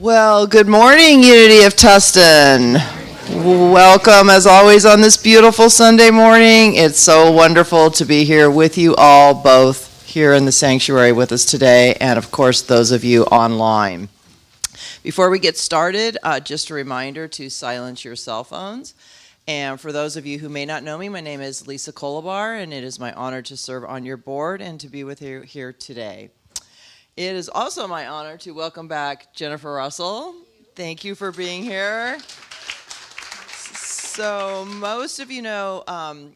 Well, good morning, Unity of Tustin. Welcome, as always, on this beautiful Sunday morning. It's so wonderful to be here with you all, both here in the sanctuary with us today, and of course, those of you online. Before we get started, just a reminder to silence your cell phones. And for those of you who may not know me, my name is Lisa Colabar, and it is my honor to serve on your board and to be with you here today. It is also my honor to welcome back Jennifer Russell. Thank you for being here. So most of you know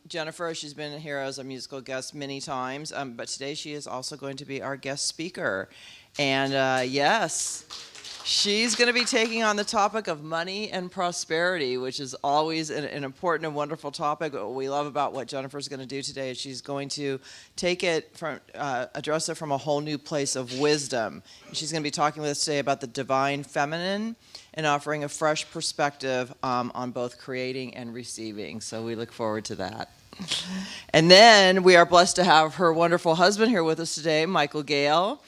Jennifer. She's been here as a musical guest many times, but today she is also going to be our guest speaker. And yes, she's going to be taking on the topic of money and prosperity, which is always an important and wonderful topic. What we love about what Jennifer's going to do today is she's going to take it from, address it from a whole new place of wisdom. She's going to be talking with us today about the divine feminine and offering a fresh perspective on both creating and receiving. So we look forward to that. And then we are blessed to have her wonderful husband here with us today, Michael Gale.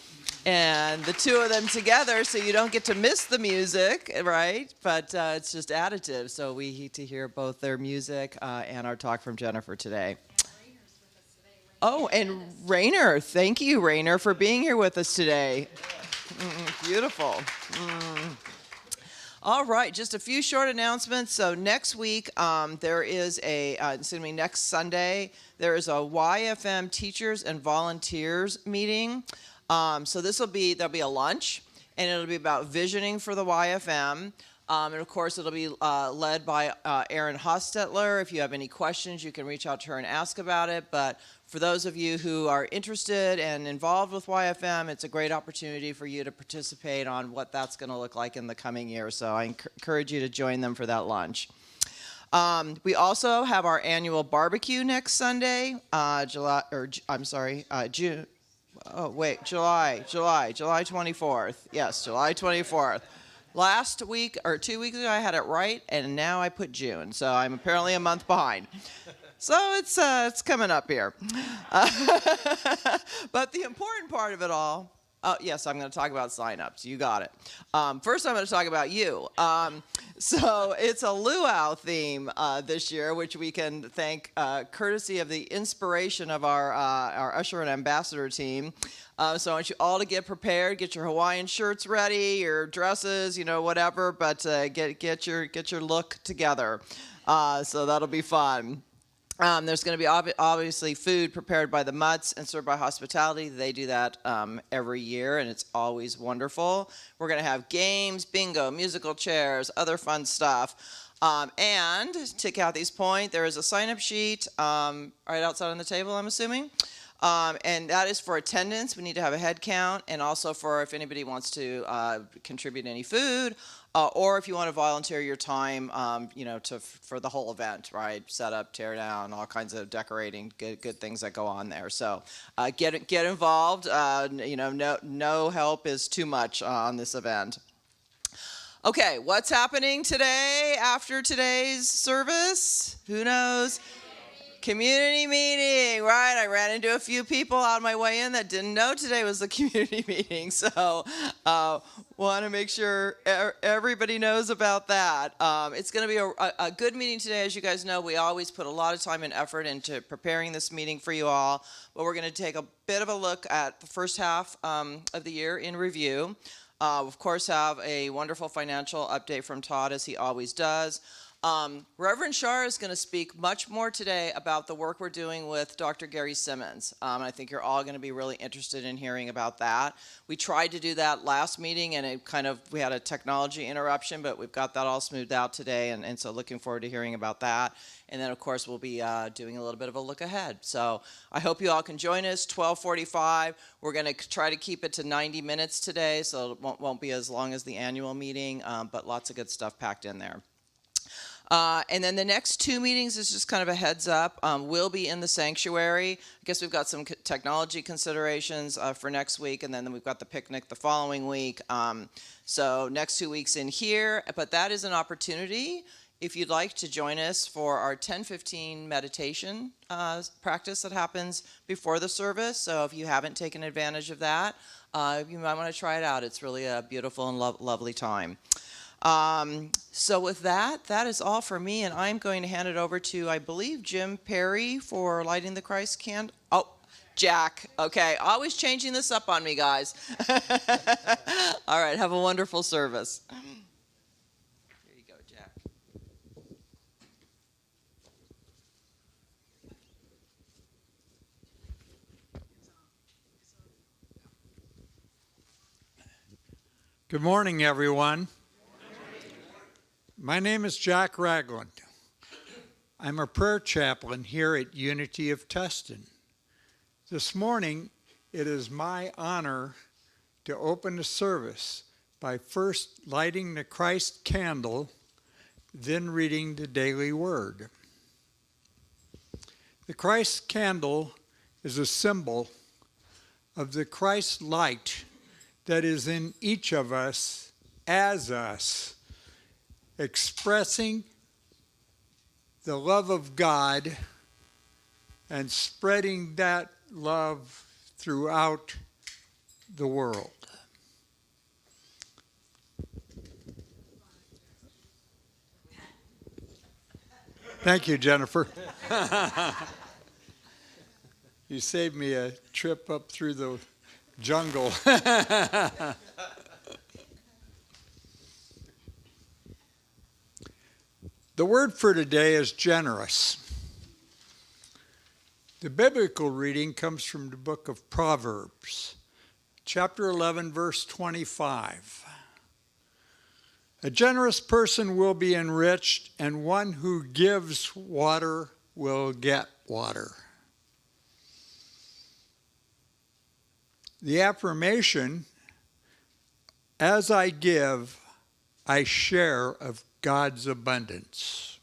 And the two of them together, so you don't get to miss the music, right? But it's just additive, so we get to hear both their music and our talk from Jennifer today. Oh, and Rainer. Thank you, Rainer, for being here with us today. Beautiful. All right, just a few short announcements. So next week, there is next Sunday, there is a YFM Teachers and Volunteers meeting. So there'll be a lunch, and it'll be about visioning for the YFM. And of course, it'll be led by Erin Hostetler. If you have any questions, you can reach out to her and ask about it. But for those of you who are interested and involved with YFM, it's a great opportunity for you to participate on what that's going to look like in the coming year. So I encourage you to join them for that lunch. We also have our annual barbecue next Sunday, June. Oh, wait, July 24th. Yes, July 24th. Last week, or 2 weeks ago, I had it right, and now I put June, so I'm apparently a month behind. So it's coming up here. But the important part of it all, yes, I'm going to talk about sign-ups. You got it. First, I'm going to talk about you. So it's a luau theme this year, which we can thank courtesy of the inspiration of our usher and ambassador team. So I want you all to get prepared, get your Hawaiian shirts ready, your dresses, whatever, but get your look together. So that'll be fun. There's going to be obviously food prepared by the Mutts and served by Hospitality. They do that every year, and it's always wonderful. We're going to have games, bingo, musical chairs, other fun stuff. And to Kathy's point, there is a sign-up sheet right outside on the table, I'm assuming. And that is for attendance. We need to have a head count, and also for if anybody wants to contribute any food, or if you want to volunteer your time, for the whole event, right? Set up, tear down, all kinds of decorating, good things that go on there. So get involved. No help is too much on this event. Okay, what's happening today after today's service? Who knows? Community meeting, right? I ran into a few people on my way in that didn't know today was the community meeting, so want to make sure everybody knows about that. It's going to be a good meeting today. As you guys know, we always put a lot of time and effort into preparing this meeting for you all, but we're going to take a bit of a look at the first half of the year in review. Of course, have a wonderful financial update from Todd, as he always does. Reverend Shar is going to speak much more today about the work we're doing with Dr. Gary Simmons. I think you're all going to be really interested in hearing about that. We tried to do that last meeting, and we had a technology interruption, but we've got that all smoothed out today, and so looking forward to hearing about that. And then, of course, we'll be doing a little bit of a look ahead. So I hope you all can join us, 12:45. We're going to try to keep it to 90 minutes today, so it won't be as long as the annual meeting, but lots of good stuff packed in there. And then the next two meetings is just kind of a heads up. We'll be in the sanctuary. I guess we've got some technology considerations for next week, and then we've got the picnic the following week. So next 2 weeks in here, but that is an opportunity if you'd like to join us for our 10:15 meditation practice that happens before the service. So if you haven't taken advantage of that, you might want to try it out. It's really a beautiful and lovely time. So with that is all for me, and I'm going to hand it over to, I believe, Jim Perry for lighting the Christ candle. Oh, Jack. Okay, always changing this up on me, guys. All right, have a wonderful service. Here you go, Jack. Good morning, everyone. My name is Jack Ragland. I'm a prayer chaplain here at Unity of Tustin. This morning, it is my honor to open the service by first lighting the Christ candle, then reading the daily word. The Christ candle is a symbol of the Christ light that is in each of us as us, expressing the love of God and spreading that love throughout the world. Thank you, Jennifer. You saved me a trip up through the jungle. The word for today is generous. The biblical reading comes from the book of Proverbs, chapter 11, verse 25. A generous person will be enriched, and one who gives water will get water. The affirmation, as I give, I share of God's abundance.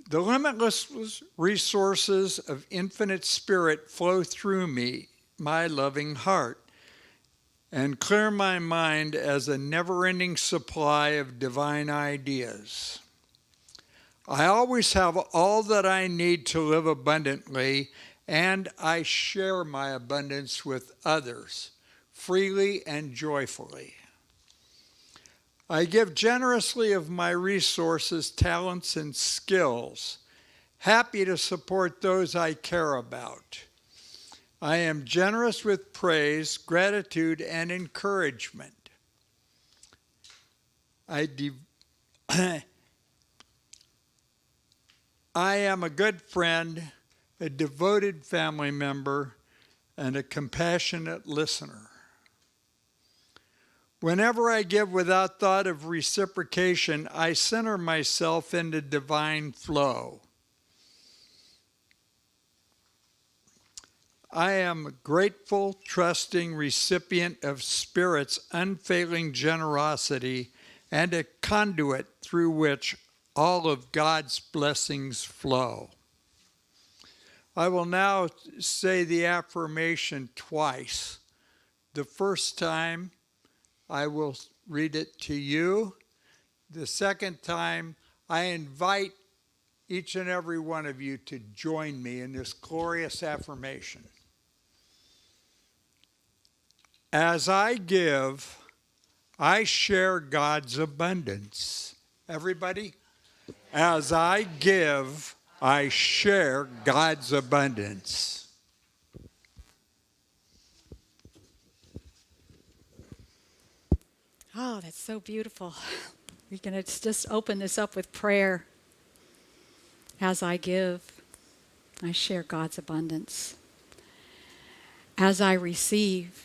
The limitless resources of infinite spirit flow through me, my loving heart, and clear my mind as a never-ending supply of divine ideas. I always have all that I need to live abundantly, and I share my abundance with others, freely and joyfully. I give generously of my resources, talents, and skills, happy to support those I care about. I am generous with praise, gratitude, and encouragement. I am a good friend, a devoted family member, and a compassionate listener. Whenever I give without thought of reciprocation, I center myself into divine flow. I am a grateful, trusting recipient of Spirit's unfailing generosity and a conduit through which all of God's blessings flow. I will now say the affirmation twice. The first time, I will read it to you. The second time, I invite each and every one of you to join me in this glorious affirmation. As I give, I share God's abundance. Everybody? As I give, I share God's abundance. Oh, that's so beautiful. We're going to just open this up with prayer. As I give, I share God's abundance. As I receive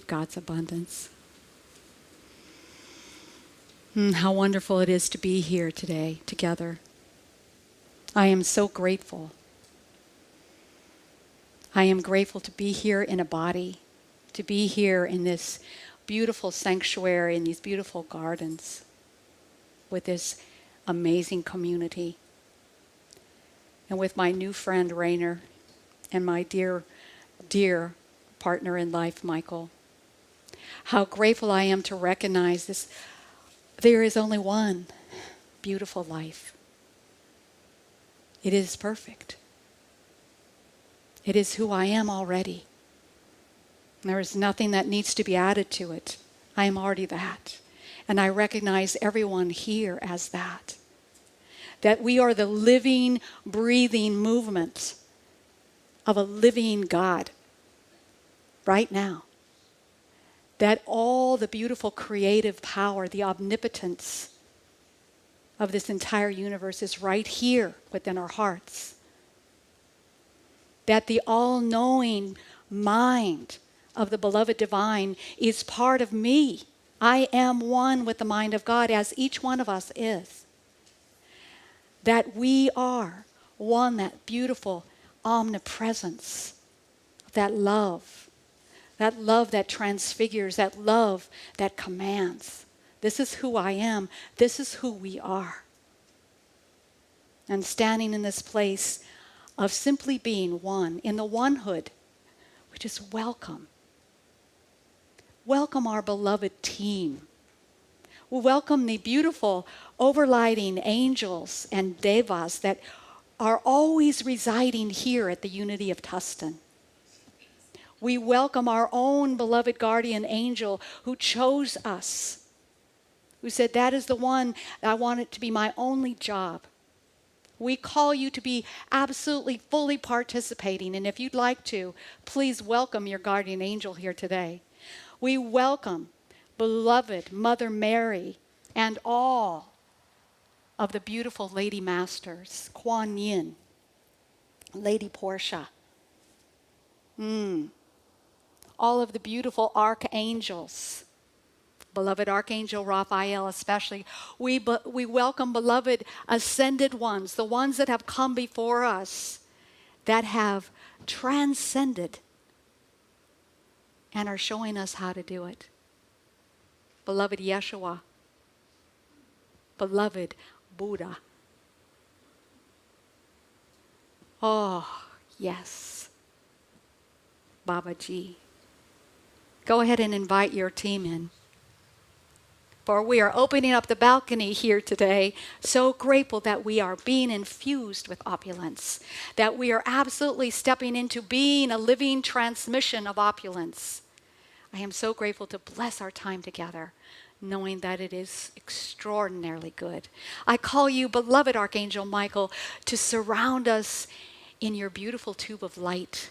God's abundance. How wonderful it is to be here today together. I am so grateful. I am grateful to be here in a body, to be here in this beautiful sanctuary, in these beautiful gardens, with this amazing community, and with my new friend Rainer, and my dear, dear partner in life, Michael. How grateful I am to recognize this There is only one beautiful life. It is perfect. It is who I am already. There is nothing that needs to be added to it. I am already that. And I recognize everyone here as that. That we are the living, breathing movement of a living God right now. That all the beautiful creative power, the omnipotence of this entire universe is right here within our hearts. That the all-knowing mind of the beloved divine is part of me. I am one with the mind of God, as each one of us is. That we are one, that beautiful omnipresence, that love that transfigures, that love that commands. This is who I am. This is who we are. And standing in this place of simply being one, in the onehood, we just welcome. Welcome our beloved team. We welcome the beautiful overlighting angels and devas that are always residing here at the Unity of Tustin. We welcome our own beloved guardian angel who chose us, who said, that is the one I want it to be my only job. We call you to be absolutely fully participating, and if you'd like to, please welcome your guardian angel here today. We welcome beloved Mother Mary and all of the beautiful Lady Masters, Kuan Yin, Lady Portia, all of the beautiful archangels, beloved Archangel Raphael especially. We welcome beloved ascended ones, the ones that have come before us, that have transcended and are showing us how to do it. Beloved Yeshua, beloved Buddha. Oh, yes, Babaji. Go ahead and invite your team in. For we are opening up the balcony here today, so grateful that we are being infused with opulence, that we are absolutely stepping into being a living transmission of opulence. I am so grateful to bless our time together, knowing that it is extraordinarily good. I call you, beloved Archangel Michael, to surround us in your beautiful tube of light.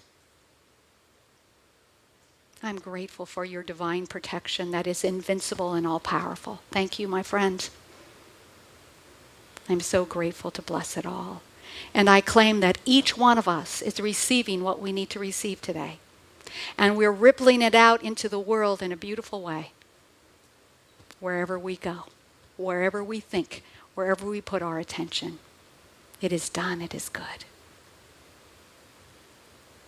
I'm grateful for your divine protection that is invincible and all-powerful. Thank you, my friend. I'm so grateful to bless it all. And I claim that each one of us is receiving what we need to receive today. And we're rippling it out into the world in a beautiful way. Wherever we go, wherever we think, wherever we put our attention. It is done, it is good.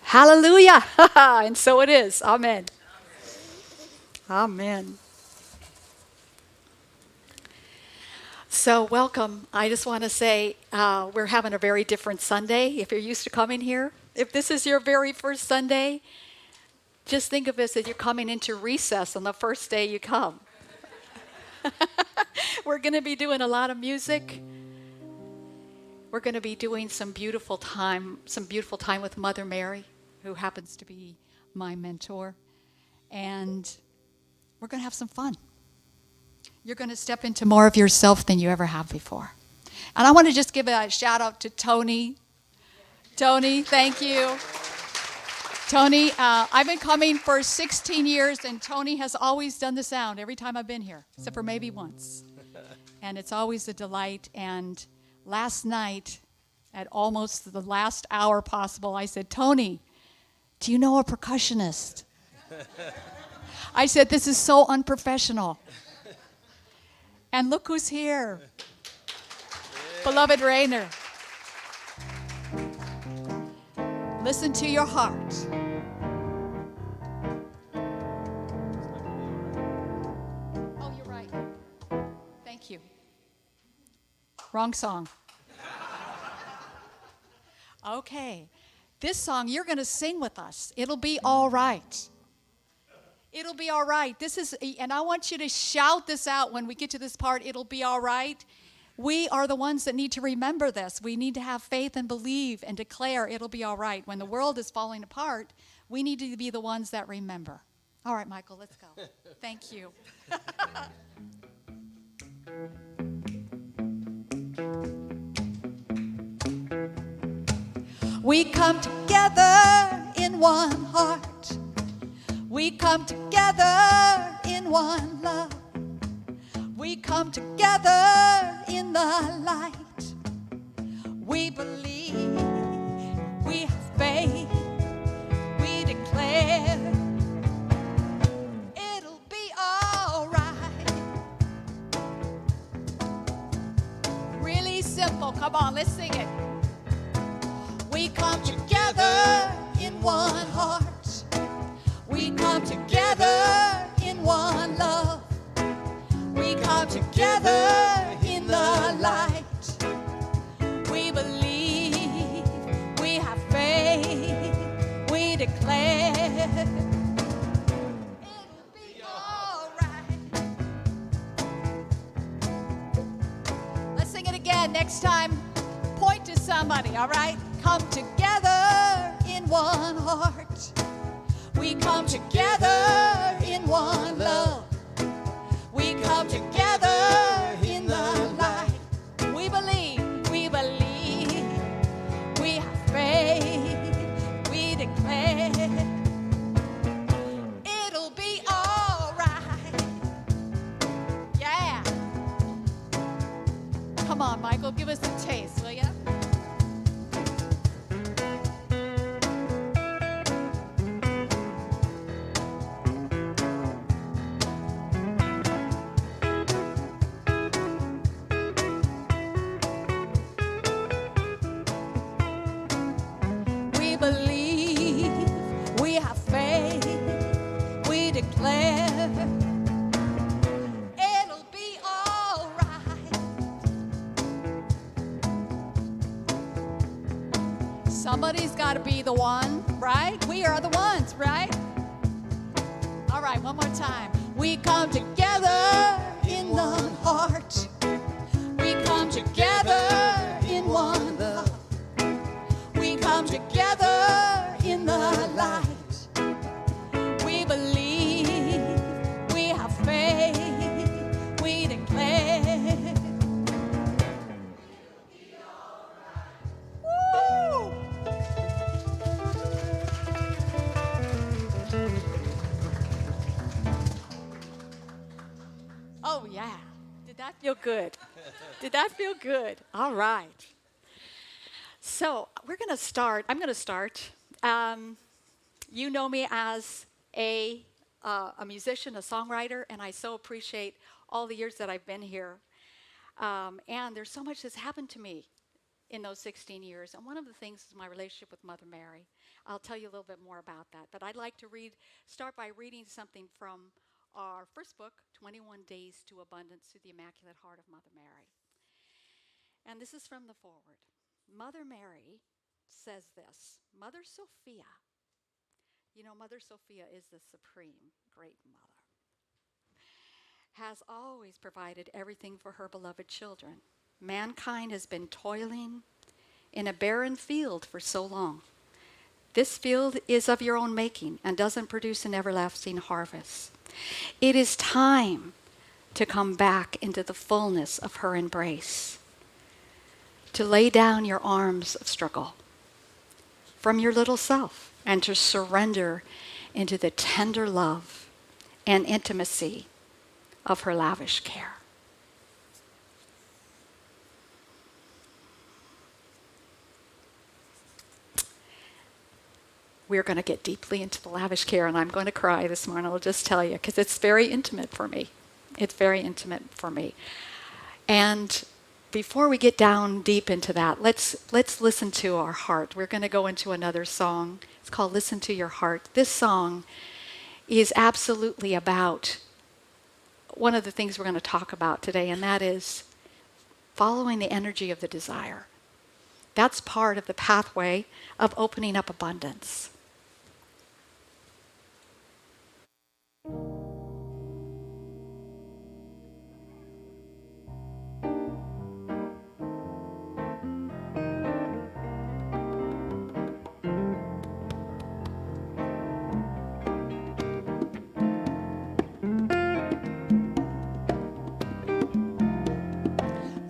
Hallelujah! And so it is. Amen. Amen. So welcome. I just want to say we're having a very different Sunday. If you're used to coming here, if this is your very first Sunday, just think of this as you're coming into recess on the first day you come. We're going to be doing a lot of music. We're going to be doing some beautiful time with Mother Mary, who happens to be my mentor. And we're going to have some fun. You're going to step into more of yourself than you ever have before. And I want to just give a shout out to Tony. Tony, thank you. Tony, I've been coming for 16 years, and Tony has always done the sound every time I've been here, except for maybe once. And it's always a delight. And last night, at almost the last hour possible, I said, Tony, do you know a percussionist? I said, this is so unprofessional. And look who's here. Beloved Rainer. Listen to your heart. Oh, you're right. Thank you. Wrong song. Okay. This song, you're going to sing with us. It'll be all right. It'll be all right. This is, and I want you to shout this out when we get to this part. It'll be all right. We are the ones that need to remember this. We need to have faith and believe and declare it'll be all right. When the world is falling apart, we need to be the ones that remember. All right, Michael, let's go. Thank you. We come together in one heart. We come together in one love. We come together in the light. We believe, we have faith, we declare it'll be all right. Really simple. Come on, let's sing it. We come together in one heart. We come together in one love. We come together in the light. We believe, we have faith, we declare it'll be all right. Let's sing it again. Next time, point to somebody, all right? Come together in one heart. We come together in one love. We come together in the light. We believe, we have faith, we declare it'll be all right. Yeah. Come on, Michael, give us a taste, will ya? Somebody's got to be the one, right? We are the ones, right? All right, one more time. We come together in one heart. We come together in one love. We come together in the light. We believe, we have faith, we declare. Woo! Oh, yeah. Did that feel good? Did that feel good? All right. So we're going to start. I'm going to start. You know me as a musician, a songwriter, and I so appreciate all the years that I've been here. And there's so much that's happened to me in those 16 years. And one of the things is my relationship with Mother Mary. I'll tell you a little bit more about that. But I'd like to start by reading something from our first book, 21 Days to Abundance Through the Immaculate Heart of Mother Mary. And this is from the foreword. Mother Mary says this, Mother Sophia, you know, Mother Sophia is the supreme great mother, has always provided everything for her beloved children. Mankind has been toiling in a barren field for so long. This field is of your own making and doesn't produce an everlasting harvest. It is time to come back into the fullness of her embrace, to lay down your arms of struggle from your little self and to surrender into the tender love and intimacy of her lavish care. We're going to get deeply into the lavish care, and I'm going to cry this morning, I'll just tell you, because it's very intimate for me. It's very intimate for me. And before we get down deep into that, let's listen to our heart. We're going to go into another song. It's called Listen to Your Heart. This song is absolutely about one of the things we're going to talk about today, and that is following the energy of the desire. That's part of the pathway of opening up abundance.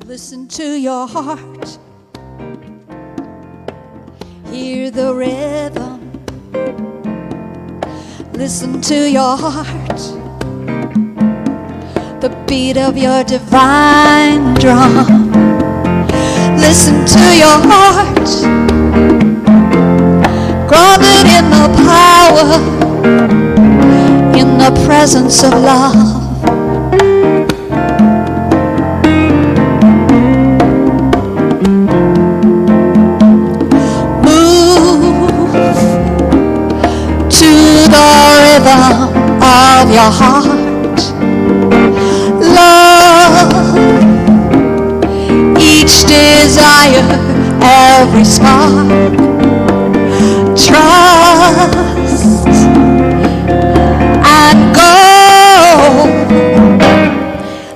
Listen to your heart. Hear the rhythm. Listen to your heart. The beat of your divine drum. Listen to your heart. Grounded in the power, in the presence of love. Of your heart, love each desire, every spark, trust and go.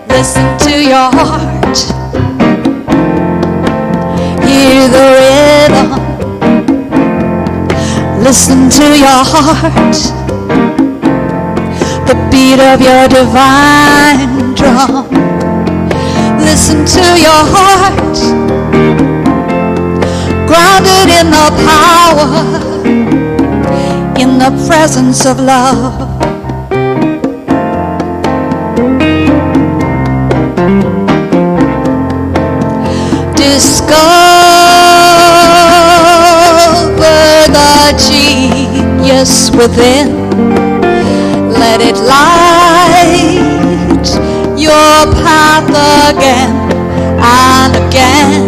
Listen to your heart, hear the rhythm. Listen to your heart, the beat of your divine drum. Listen to your heart, grounded in the power, in the presence of love. Discover the genius within. Let it light your path again and again.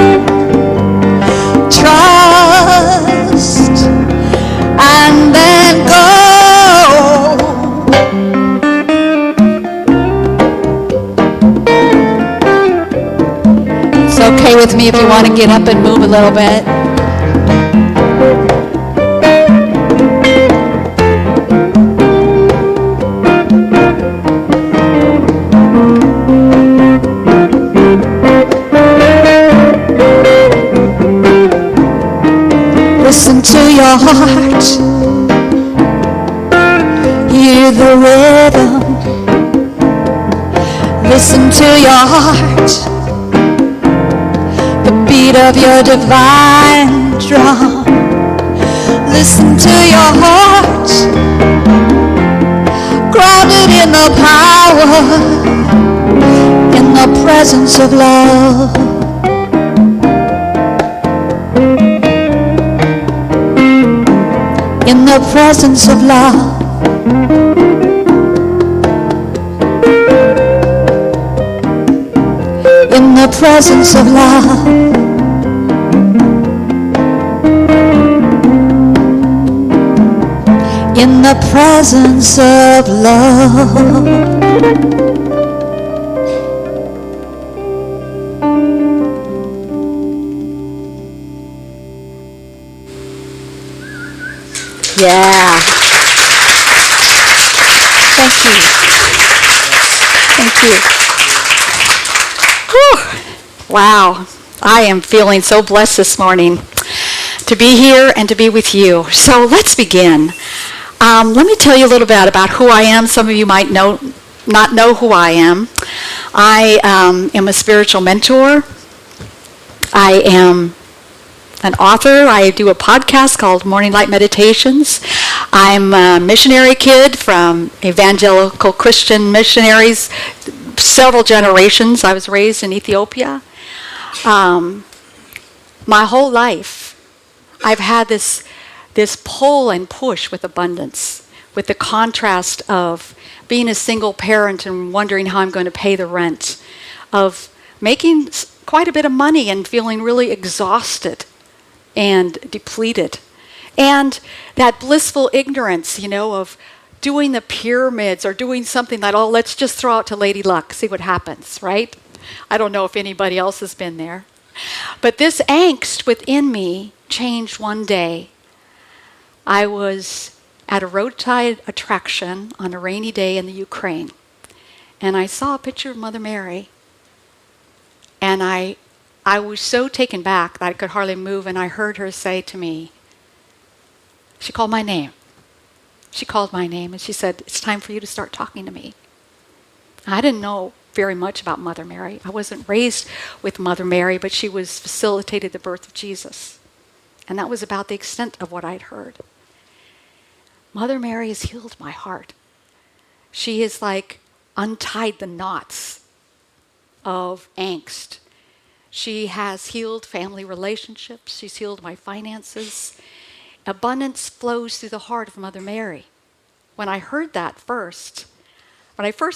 Trust and then go. It's okay with me if you want to get up and move a little bit. Listen to your heart, hear the rhythm. Listen to your heart, the beat of your divine drum. Listen to your heart, grounded in the power, in the presence of love. In the presence of love. In the presence of love. In the presence of love. Yeah. Thank you. Thank you. Whew. Wow. I am feeling so blessed this morning to be here and to be with you. So let's begin. Let me tell you a little bit about who I am. Some of you might not know who I am. I am a spiritual mentor. I am an author. I do a podcast called Morning Light Meditations. I'm a missionary kid from evangelical Christian missionaries, several generations. I was raised in Ethiopia. My whole life, I've had this pull and push with abundance, with the contrast of being a single parent and wondering how I'm going to pay the rent, of making quite a bit of money and feeling really exhausted and depleted. And that blissful ignorance, of doing the pyramids or doing something that, let's just throw out to Lady Luck, see what happens, right? I don't know if anybody else has been there. But this angst within me changed one day. I was at a roadside attraction on a rainy day in the Ukraine. And I saw a picture of Mother Mary. And I was so taken back that I could hardly move, and I heard her say to me, she called my name. She called my name, and she said, "It's time for you to start talking to me." I didn't know very much about Mother Mary. I wasn't raised with Mother Mary, but she was facilitated the birth of Jesus. And that was about the extent of what I'd heard. Mother Mary has healed my heart. She has like untied the knots of angst. She has healed family relationships. She's healed my finances. Abundance flows through the heart of Mother Mary. When I first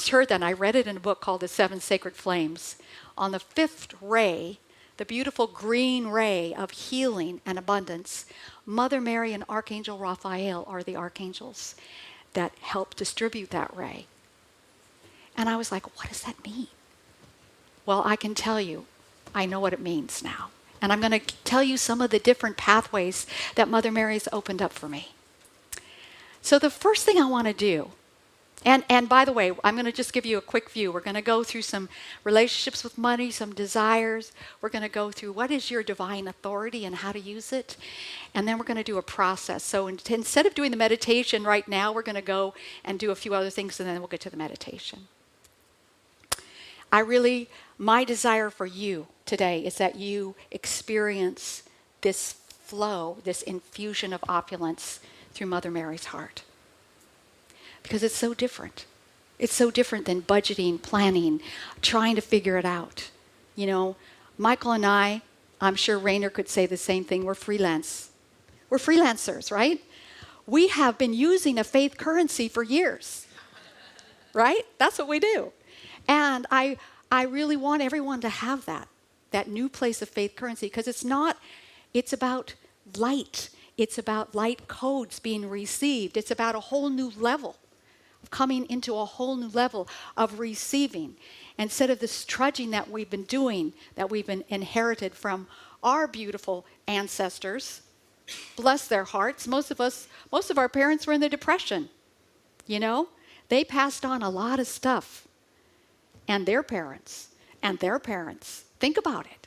heard that, and I read it in a book called The Seven Sacred Flames, on the fifth ray, the beautiful green ray of healing and abundance, Mother Mary and Archangel Raphael are the archangels that help distribute that ray. And I was like, what does that mean? Well, I can tell you, I know what it means now. And I'm going to tell you some of the different pathways that Mother Mary's opened up for me. So the first thing I want to do, and by the way, I'm going to just give you a quick view. We're going to go through some relationships with money, some desires. We're going to go through what is your divine authority and how to use it. And then we're going to do a process. So instead of doing the meditation right now, we're going to go and do a few other things, and then we'll get to the meditation. My desire for you today is that you experience this flow, this infusion of opulence through Mother Mary's heart. Because it's so different. It's so different than budgeting, planning, trying to figure it out. You know, Michael and I'm sure Rainer could say the same thing, we're freelance. We're freelancers, right? We have been using a faith currency for years, right? That's what we do. And I really want everyone to have that new place of faith currency, because it's about light. It's about light codes being received. It's about a whole new level, coming into a whole new level of receiving. Instead of this trudging that we've been doing, that we've been inherited from our beautiful ancestors, bless their hearts. Most of our parents were in the Depression, you know? They passed on a lot of stuff. And their parents, and their parents. Think about it.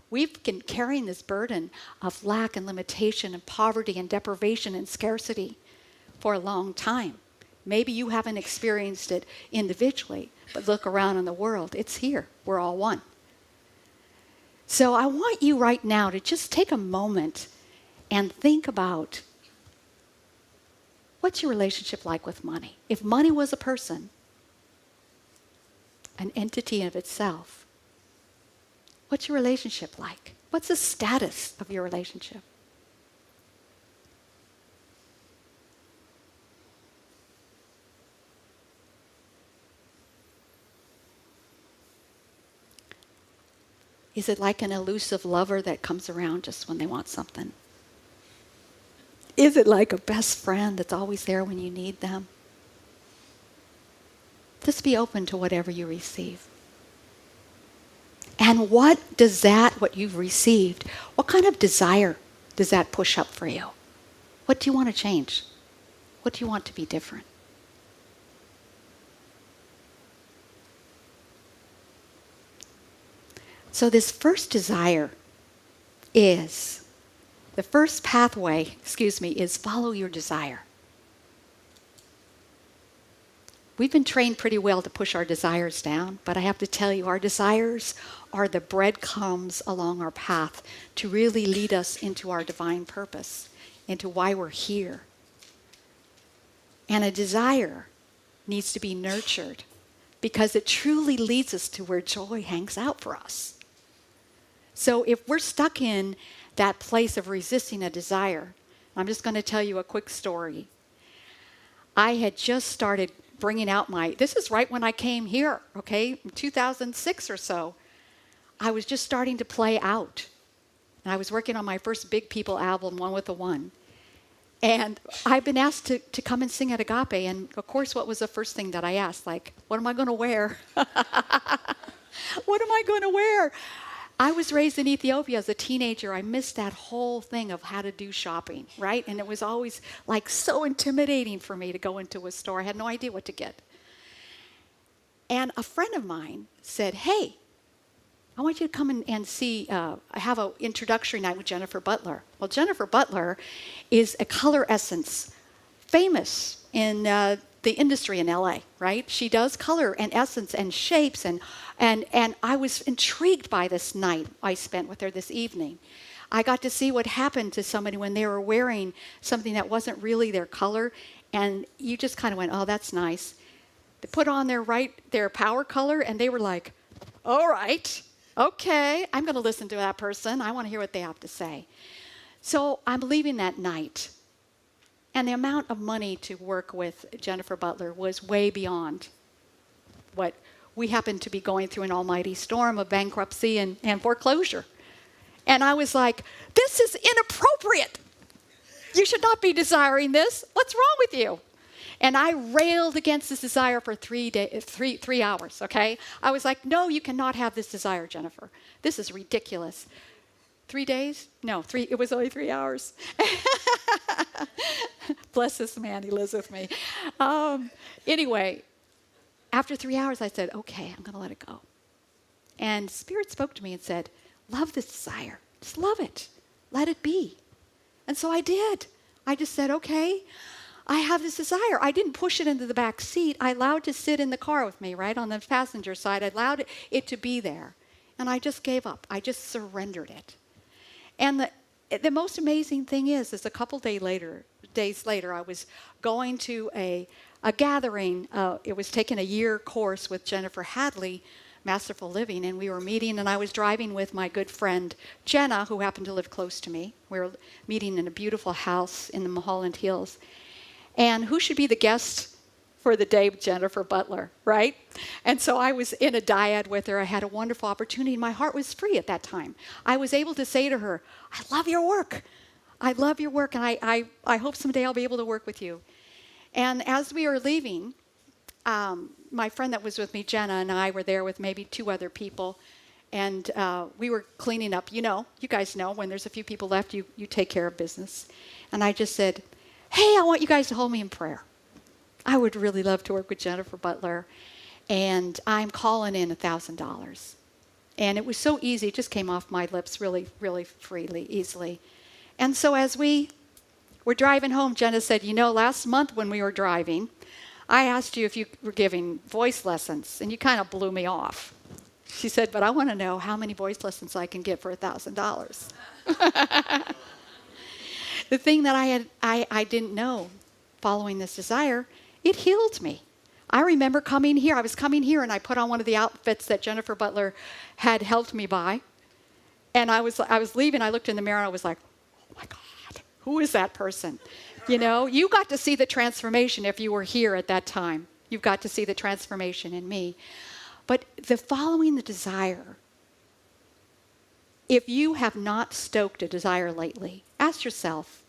We've been carrying this burden of lack and limitation and poverty and deprivation and scarcity for a long time. Maybe you haven't experienced it individually, but look around in the world. It's here. We're all one. So I want you right now to just take a moment and think about, what's your relationship like with money? If money was a person, an entity of itself, what's your relationship like? What's the status of your relationship? Is it like an elusive lover that comes around just when they want something? Is it like a best friend that's always there when you need them? Just be open to whatever you receive. And what you've received, what kind of desire does that push up for you? What do you want to change? What do you want to be different? So this first desire is, the first pathway, is follow your desire. We've been trained pretty well to push our desires down, but I have to tell you, our desires are the breadcrumbs along our path to really lead us into our divine purpose, into why we're here. And a desire needs to be nurtured because it truly leads us to where joy hangs out for us. So if we're stuck in that place of resisting a desire, I'm just going to tell you a quick story. I had just started bringing out this is right when I came here, okay, in 2006 or so. I was just starting to play out. And I was working on my first Big People album, One with a One. And I've been asked to come and sing at Agape. And of course, what was the first thing that I asked? Like, what am I going to wear? What am I going to wear? I was raised in Ethiopia as a teenager. I missed that whole thing of how to do shopping, right? And it was always like so intimidating for me to go into a store. I had no idea what to get. And a friend of mine said, hey, I want you to come and see, I have an introductory night with Jennifer Butler. Well, Jennifer Butler is a color essence, famous in the industry in LA, right? She does color and essence and shapes, and I was intrigued by this night I spent with her this evening. I got to see what happened to somebody when they were wearing something that wasn't really their color, and you just kind of went, oh, that's nice. They put on their power color, and they were like, all right, okay, I'm going to listen to that person. I want to hear what they have to say. So I'm leaving that night. And the amount of money to work with Jennifer Butler was way beyond what we happened to be going through, an almighty storm of bankruptcy and foreclosure. And I was like, this is inappropriate. You should not be desiring this. What's wrong with you? And I railed against this desire for 3 hours, okay? I was like, no, you cannot have this desire, Jennifer. This is ridiculous. 3 days? No, it was only 3 hours. Bless this man, he lives with me. Anyway, after 3 hours, I said, okay, I'm going to let it go. And Spirit spoke to me and said, love this desire. Just love it. Let it be. And so I did. I just said, okay, I have this desire. I didn't push it into the back seat. I allowed it to sit in the car with me, right, on the passenger side. I allowed it to be there. And I just gave up. I just surrendered it. And the most amazing thing is a couple days later, I was going to a gathering. It was taking a year course with Jennifer Hadley, Masterful Living, and we were meeting, and I was driving with my good friend Jenna, who happened to live close to me. We were meeting in a beautiful house in the Mulholland Hills. And who should be the guest for the day with Jennifer Butler, right? And so I was in a dyad with her. I had a wonderful opportunity. My heart was free at that time. I was able to say to her, I love your work. I love your work, and I hope someday I'll be able to work with you. And as we were leaving, my friend that was with me, Jenna, and I were there with maybe 2 other people, and we were cleaning up. You guys know, when there's a few people left, you take care of business. And I just said, hey, I want you guys to hold me in prayer. I would really love to work with Jennifer Butler, and I'm calling in $1,000. And it was so easy. It just came off my lips really, really freely, easily. And so as we were driving home, Jenna said, last month when we were driving, I asked you if you were giving voice lessons, and you kind of blew me off. She said, but I want to know how many voice lessons I can get for $1,000. The thing that I didn't know, following this desire, it healed me. I remember coming here. I was coming here, and I put on one of the outfits that Jennifer Butler had helped me buy. And I was leaving. I looked in the mirror, and I was like, oh, my God, who is that person? You got to see the transformation if you were here at that time. You've got to see the transformation in me. But following the desire, if you have not stoked a desire lately, ask yourself,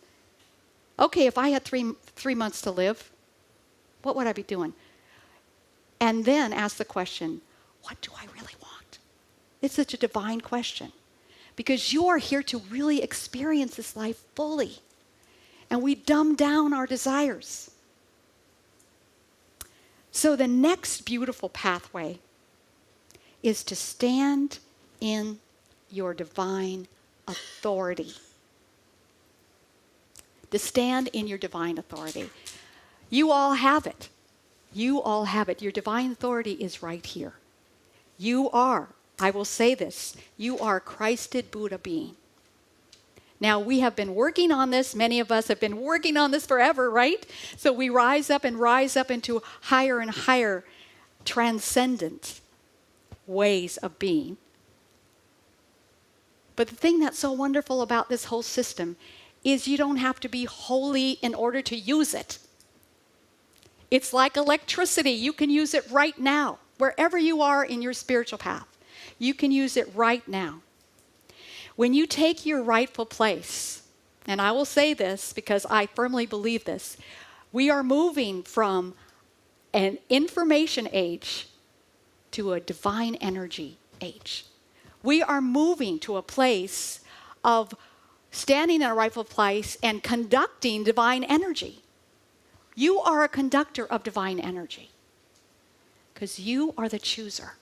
okay, if I had three months to live, what would I be doing? And then ask the question, what do I really want? It's such a divine question, because you are here to really experience this life fully. And we dumb down our desires. So the next beautiful pathway is to stand in your divine authority. To stand in your divine authority. You all have it. You all have it. Your divine authority is right here. You are, I will say this, you are Christed Buddha being. Now, we have been working on this. Many of us have been working on this forever, right? So we rise up into higher and higher transcendent ways of being. But the thing that's so wonderful about this whole system is you don't have to be holy in order to use it. It's like electricity. You can use it right now, wherever you are in your spiritual path. You can use it right now. When you take your rightful place, and I will say this because I firmly believe this, we are moving from an information age to a divine energy age. We are moving to a place of standing in a rightful place and conducting divine energy. You are a conductor of divine energy because you are the chooser.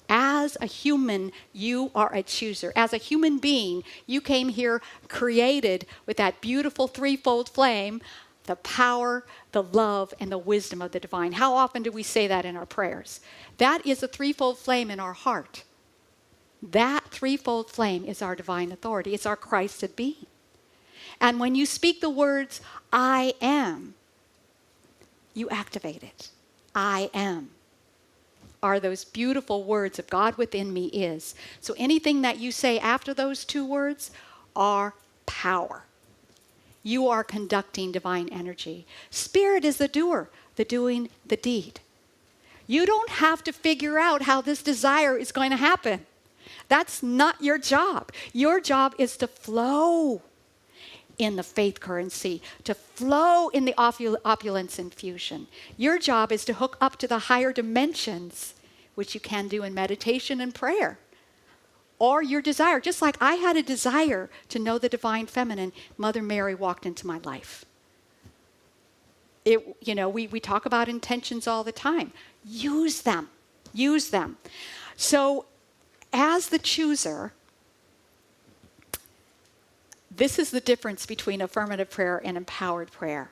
As a human, you are a chooser. As a human being, you came here created with that beautiful threefold flame, the power, the love, and the wisdom of the divine. How often do we say that in our prayers? That is a threefold flame in our heart. That threefold flame is our divine authority. It's our Christed being. And when you speak the words, I am, you activate it. I am are those beautiful words of God within me is. So anything that you say after those two words are power. You are conducting divine energy. Spirit is the doer, the doing the deed. You don't have to figure out how this desire is going to happen. That's not your job. Your job is to flow in the faith currency, to flow in the opulence infusion. Your job is to hook up to the higher dimensions, which you can do in meditation and prayer. Or your desire, just like I had a desire to know the divine feminine, Mother Mary walked into my life. We talk about intentions all the time. Use them. Use them. So as the chooser, this is the difference between affirmative prayer and empowered prayer.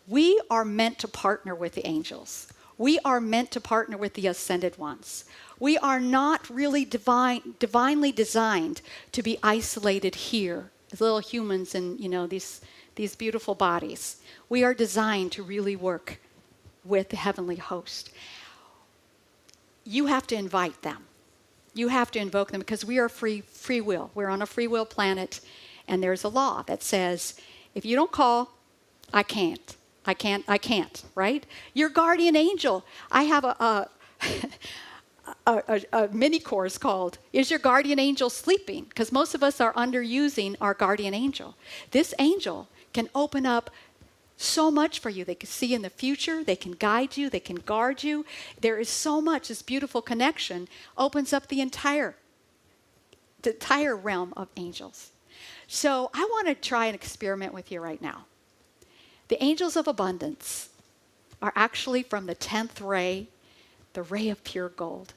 We are meant to partner with the angels. We are meant to partner with the ascended ones. We are not really divinely designed to be isolated here as little humans in, these beautiful bodies. We are designed to really work with the heavenly host. You have to invite them. You have to invoke them because we are free will. We're on a free will planet, and there's a law that says, if you don't call, I can't, right? Your guardian angel. I have a mini course called, Is Your Guardian Angel Sleeping? Because most of us are underusing our guardian angel. This angel can open up so much for you. They can see in the future. They can guide you. They can guard you. There is so much. This beautiful connection opens up the entire realm of angels. So I want to try an experiment with you right now. The angels of abundance are actually from the 10th ray, the ray of pure gold.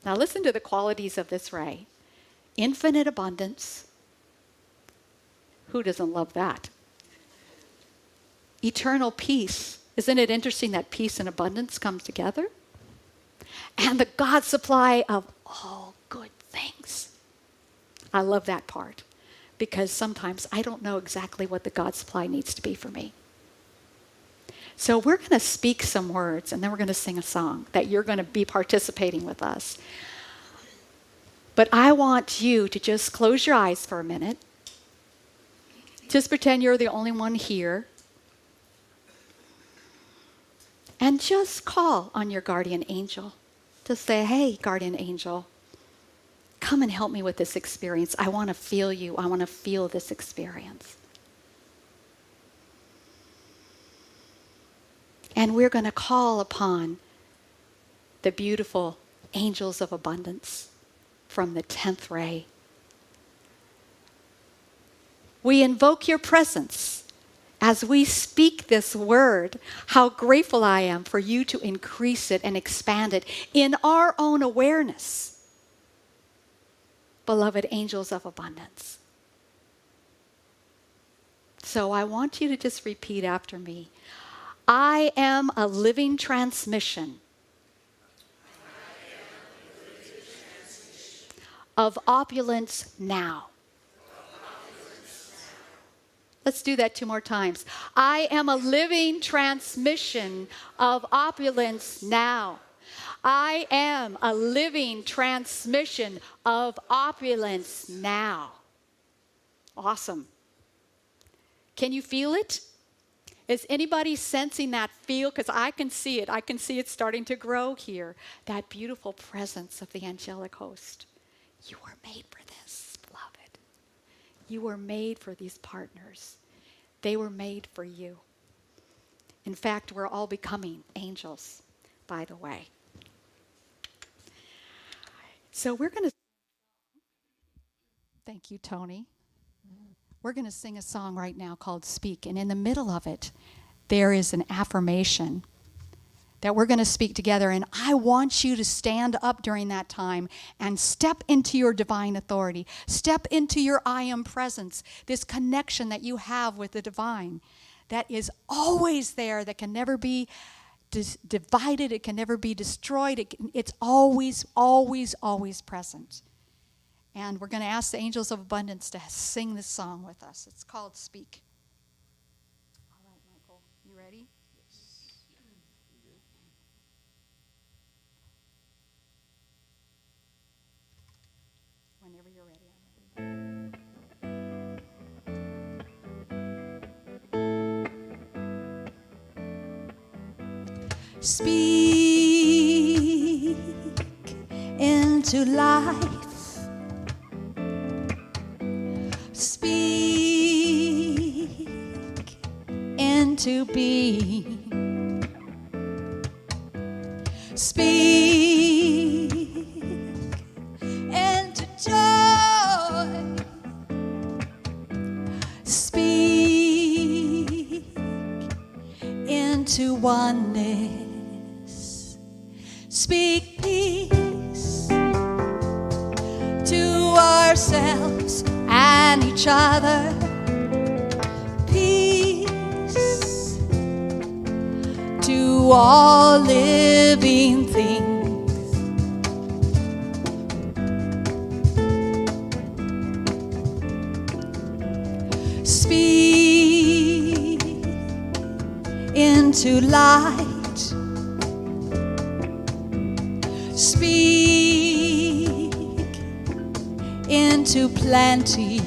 Now listen to the qualities of this ray. Infinite abundance. Who doesn't love that? Eternal peace. Isn't it interesting that peace and abundance come together? And the God supply of all good things. I love that part because sometimes I don't know exactly what the God supply needs to be for me. So we're going to speak some words and then we're going to sing a song that you're going to be participating with us. But I want you to just close your eyes for a minute. Just pretend you're the only one here. And just call on your guardian angel. Just say, hey, guardian angel, come and help me with this experience. I want to feel you. I want to feel this experience. And we're going to call upon the beautiful angels of abundance from the 10th ray. We invoke your presence. As we speak this word, how grateful I am for you to increase it and expand it in our own awareness. Beloved angels of abundance. So I want you to just repeat after me. I am a living transmission of opulence now. Let's do that 2 more times. I am a living transmission of opulence now. I am a living transmission of opulence now. Awesome. Can you feel it? Is anybody sensing that feel? Because I can see it. I can see it starting to grow here. That beautiful presence of the angelic host. You were made for this, beloved. You were made for these partners. They were made for you. In fact, we're all becoming angels, by the way. So we're going to Thank you, Tony. We're going to sing a song right now called Speak, and in the middle of it, there is an affirmation that we're going to speak together, and I want you to stand up during that time and step into your divine authority. Step into your I am presence, this connection that you have with the divine that is always there, that can never be divided, it can never be destroyed. It's always, always, always present. And we're going to ask the angels of abundance to sing this song with us. It's called Speak. All right, Michael, you ready? Whenever you're ready, I'm ready. Speak into life. Speak into being. Speak into joy. Speak into oneness. Speak peace to ourselves and each other. Peace to all living things. Speak into light. Speak into plenty.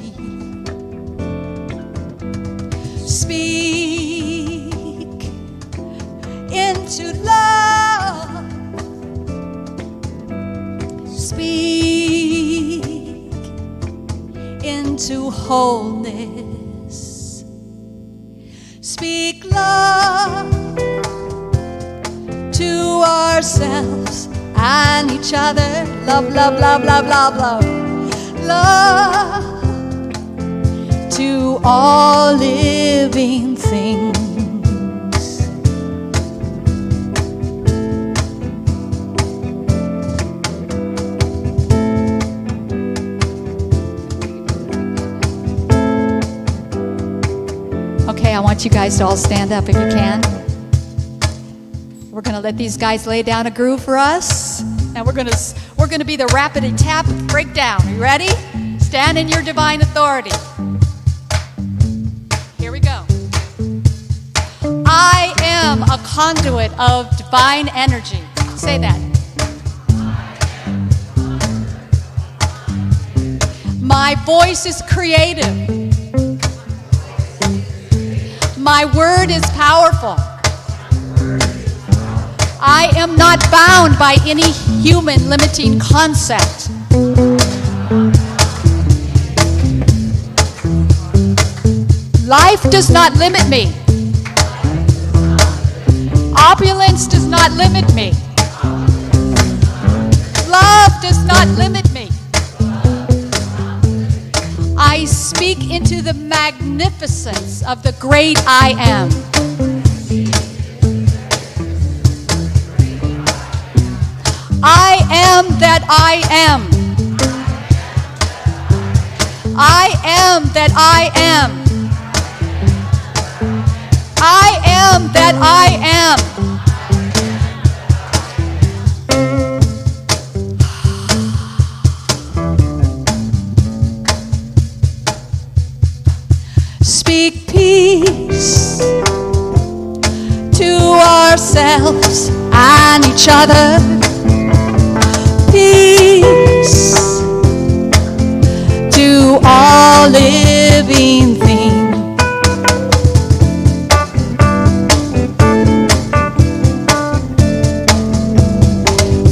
Speak into love. Speak into wholeness. Speak love to ourselves and each other. Love, love, love, love, love, love. Love to all living things. Okay, I want you guys to all stand up if you can. We're going to let these guys lay down a groove for us, and we're going to be the rapid tap breakdown. Are you ready? Stand in your divine authority. Here we go. I am a conduit of divine energy. Say that. My voice is creative. My word is powerful. I am not bound by any human limiting concept. Life does not limit me. Opulence does not limit me. Love does not limit me. I speak into the magnificence of the great I am. I am that I am. I am that I am. I am that I am. Speak peace to ourselves and each other. Peace to all living things.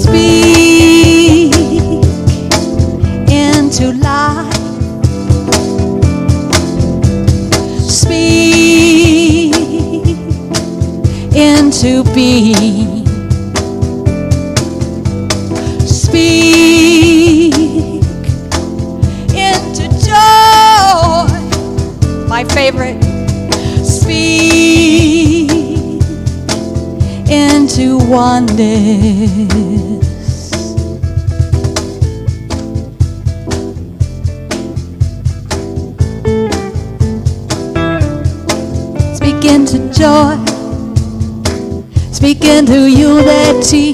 Speak into life. Speak into being. Speak into joy. favorite. Speak into oneness. Speak into joy. Speak into unity.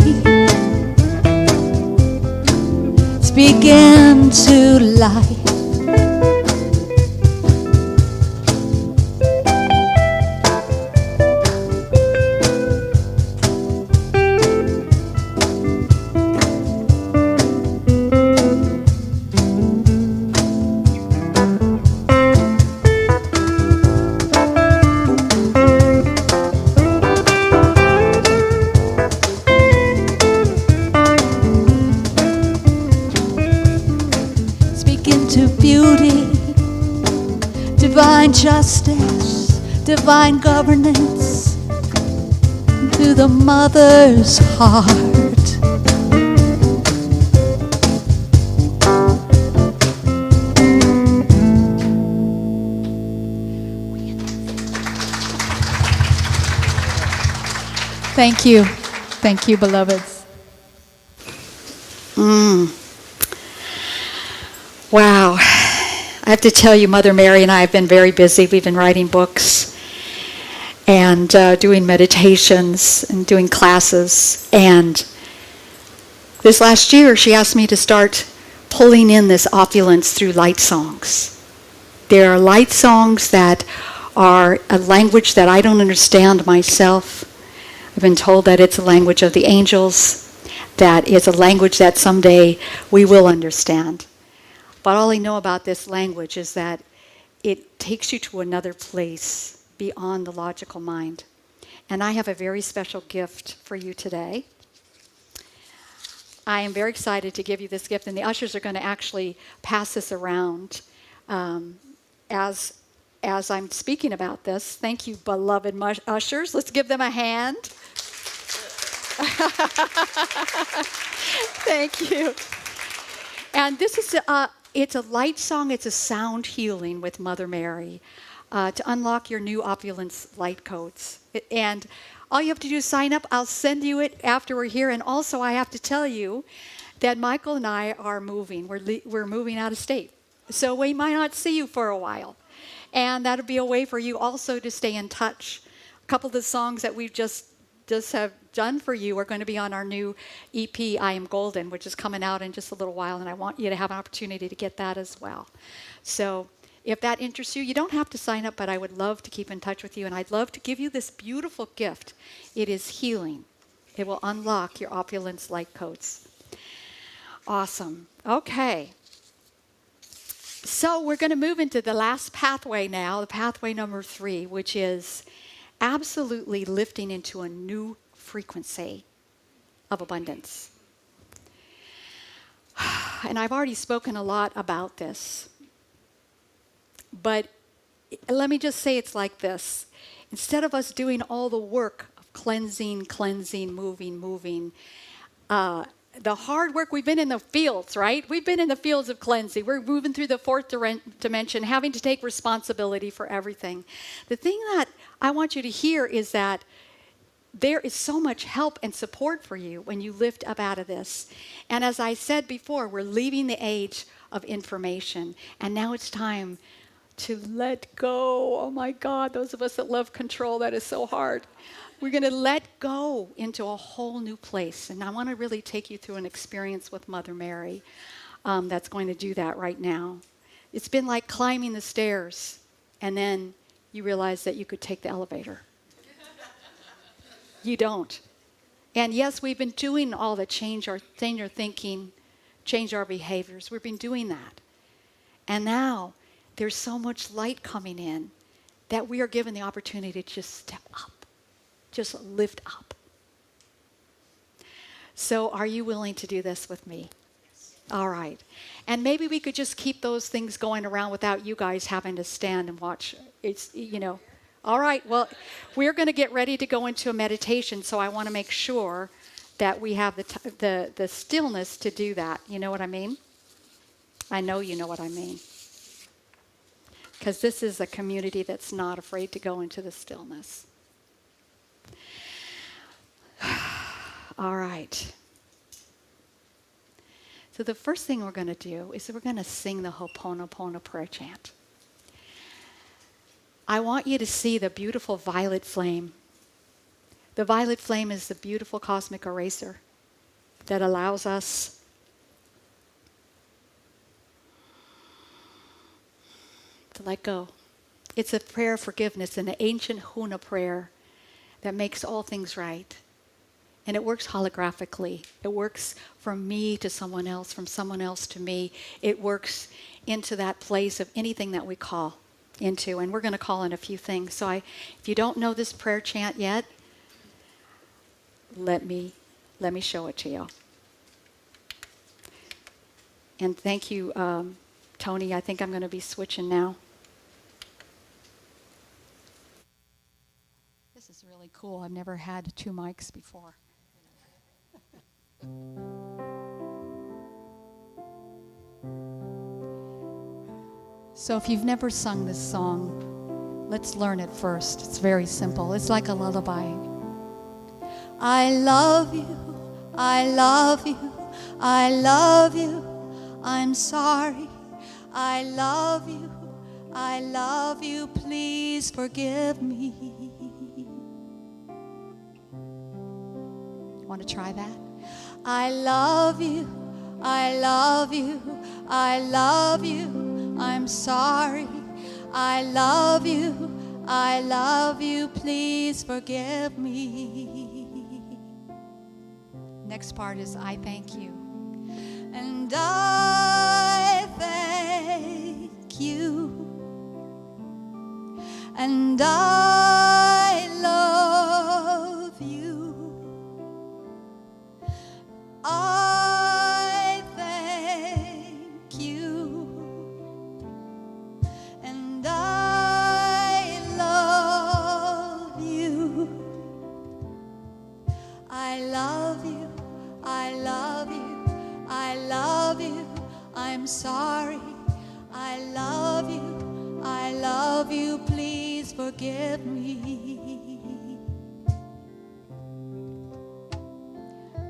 Speak into life. Divine justice, divine governance to the mother's heart. Thank you. Thank you, beloveds. Wow. I have to tell you, Mother Mary and I have been very busy. We've been writing books and doing meditations and doing classes. And this last year, she asked me to start pulling in this opulence through light songs. There are light songs that are a language that I don't understand myself. I've been told that it's a language of the angels, that it's a language that someday we will understand. But all I know about this language is that it takes you to another place beyond the logical mind. And I have a very special gift for you today. I am very excited to give you this gift, and the ushers are going to actually pass this around as I'm speaking about this. Thank you, beloved ushers. Let's give them a hand. Thank you. And this is it's a light song. It's a sound healing with Mother Mary to unlock your new opulence light codes. And all you have to do is sign up. I'll send you it after we're here. And also, I have to tell you that Michael and I are moving. We're moving out of state. So we might not see you for a while. And that'll be a way for you also to stay in touch. A couple of the songs that we've just have done for you are going to be on our new EP, I Am Golden, which is coming out in just a little while, and I want you to have an opportunity to get that as well. So if that interests you, you don't have to sign up, but I would love to keep in touch with you, and I'd love to give you this beautiful gift. It is healing. It will unlock your opulence light codes. Awesome. Okay. So we're going to move into the last pathway now, the pathway number 3, which is absolutely lifting into a new frequency of abundance. And I've already spoken a lot about this. But let me just say it's like this. Instead of us doing all the work of cleansing, moving, the hard work, we've been in the fields, right? We've been in the fields of cleansing. We're moving through the 4th dimension, having to take responsibility for everything. The thing that I want you to hear is that there is so much help and support for you when you lift up out of this. And as I said before, we're leaving the age of information. And now it's time to let go. Oh my God, those of us that love control, that is so hard. We're going to let go into a whole new place. And I want to really take you through an experience with Mother Mary that's going to do that right now. It's been like climbing the stairs, and then you realize that you could take the elevator. You don't. And yes, we've been doing all the change our thinking, change our behaviors. We've been doing that. And now there's so much light coming in that we are given the opportunity to just step up. Just lift up. So are you willing to do this with me? Yes. All right. And maybe we could just keep those things going around without you guys having to stand and watch. It's, All right. Well, we're going to get ready to go into a meditation, so I want to make sure that we have the stillness to do that. You know what I mean? I know you know what I mean. because this is a community that's not afraid to go into the stillness. All right. So the first thing we're going to do is we're going to sing the Hoponopono prayer chant. I want you to see the beautiful violet flame. The violet flame is the beautiful cosmic eraser that allows us to let go. It's a prayer of forgiveness, an ancient Huna prayer that makes all things right. And it works holographically. It works from me to someone else, from someone else to me. It works into that place of anything that we call into. And we're going to call in a few things. So if you don't know this prayer chant yet, let me show it to you. And thank you, Tony. I think I'm going to be switching now. This is really cool. I've never had 2 mics before. So if you've never sung this song, let's learn it first. It's very simple. It's like a lullaby. I love you, I love you, I love you, I'm sorry. I love you, please forgive me. Want to try that? I love you, I love you, I love you, I'm sorry. I love you, please forgive me. Next part is I thank you. And I thank you. And I love you. I thank you. And I love you. I love you. I love you. I love you. I'm sorry. I love you, please forgive me.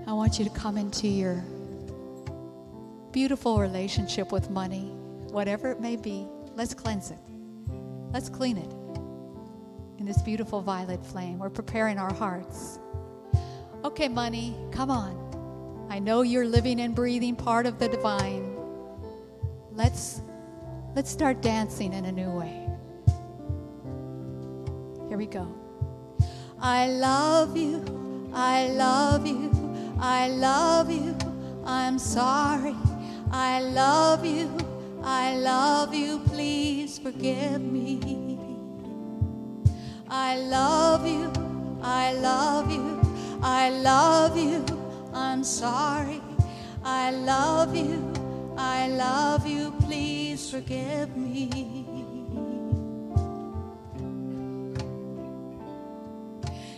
I want you to come into your beautiful relationship with money, whatever it may be. Let's cleanse it. Let's clean it in this beautiful violet flame. We're preparing our hearts. Okay, money, come on. I know you're living and breathing part of the divine. Let's start dancing in a new way. Here we go. I love you, I love you, I love you, I'm sorry. I love you, please forgive me. I love you, I love you, I love you, I'm sorry. I love you, please forgive me.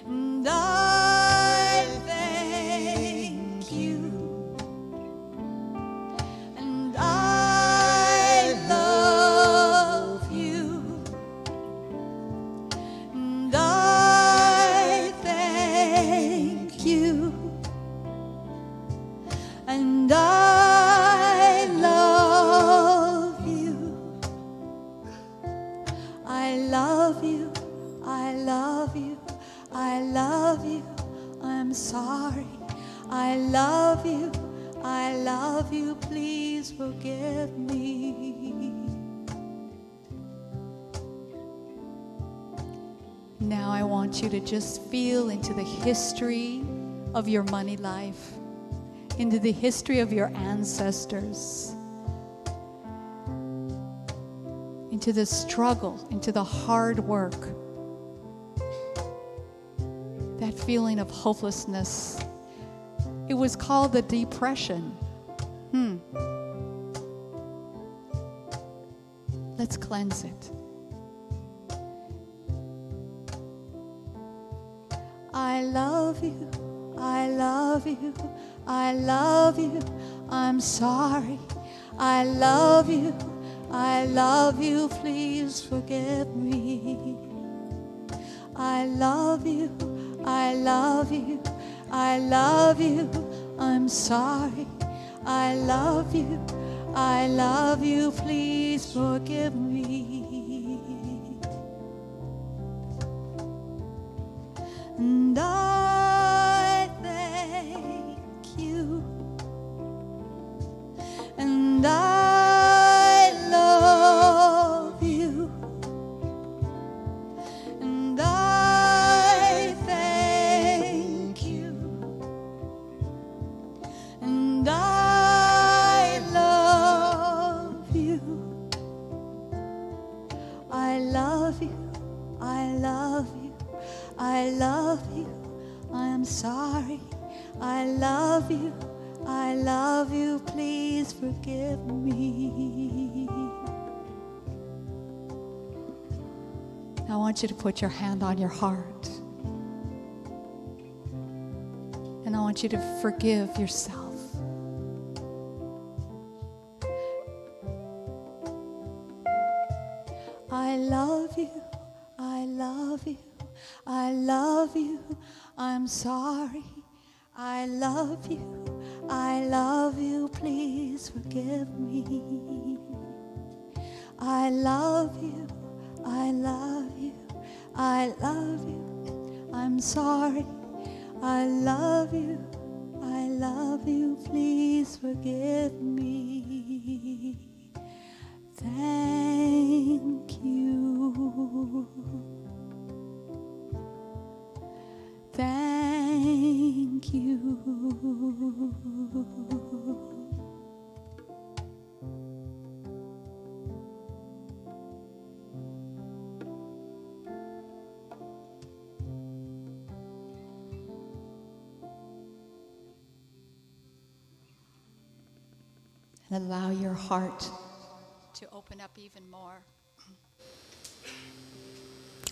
And I thank you. And I love you. And I thank you. And I love you. I love you. I love you. I love you. I'm sorry. I love you. Please forgive me. Now I want you to just feel into the history of your money life, into the history of your ancestors, into the struggle, into the hard work, that feeling of hopelessness. It was called the depression. Let's cleanse it. I love you, I love you, I love you, I'm sorry. I love you, I love you, please forgive me. I love you, I love you, I love you, I'm sorry. I love you, please forgive me. And I thank you, and I love you, and I thank you, and I love you. I love you, I love you, I love you, I am sorry. I love you, please forgive me. I want you to put your hand on your heart. And I want you to forgive yourself. I love you, I love you, I love you, I'm sorry. I love you, please forgive me. I love you, I love you, I love you, I'm sorry. I love you, please forgive me. Thank you. Thank you. And allow your heart to open up even more.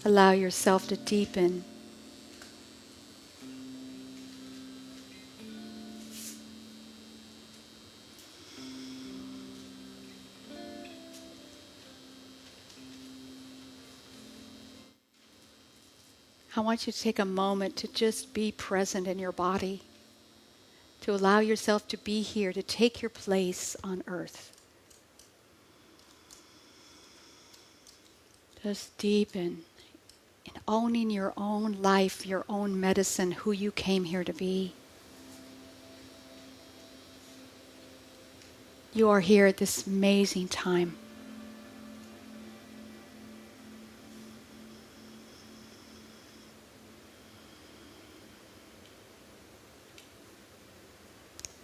Allow yourself to deepen. I want you to take a moment to just be present in your body, to allow yourself to be here, to take your place on earth. Just deepen in owning your own life, your own medicine, who you came here to be. You are here at this amazing time.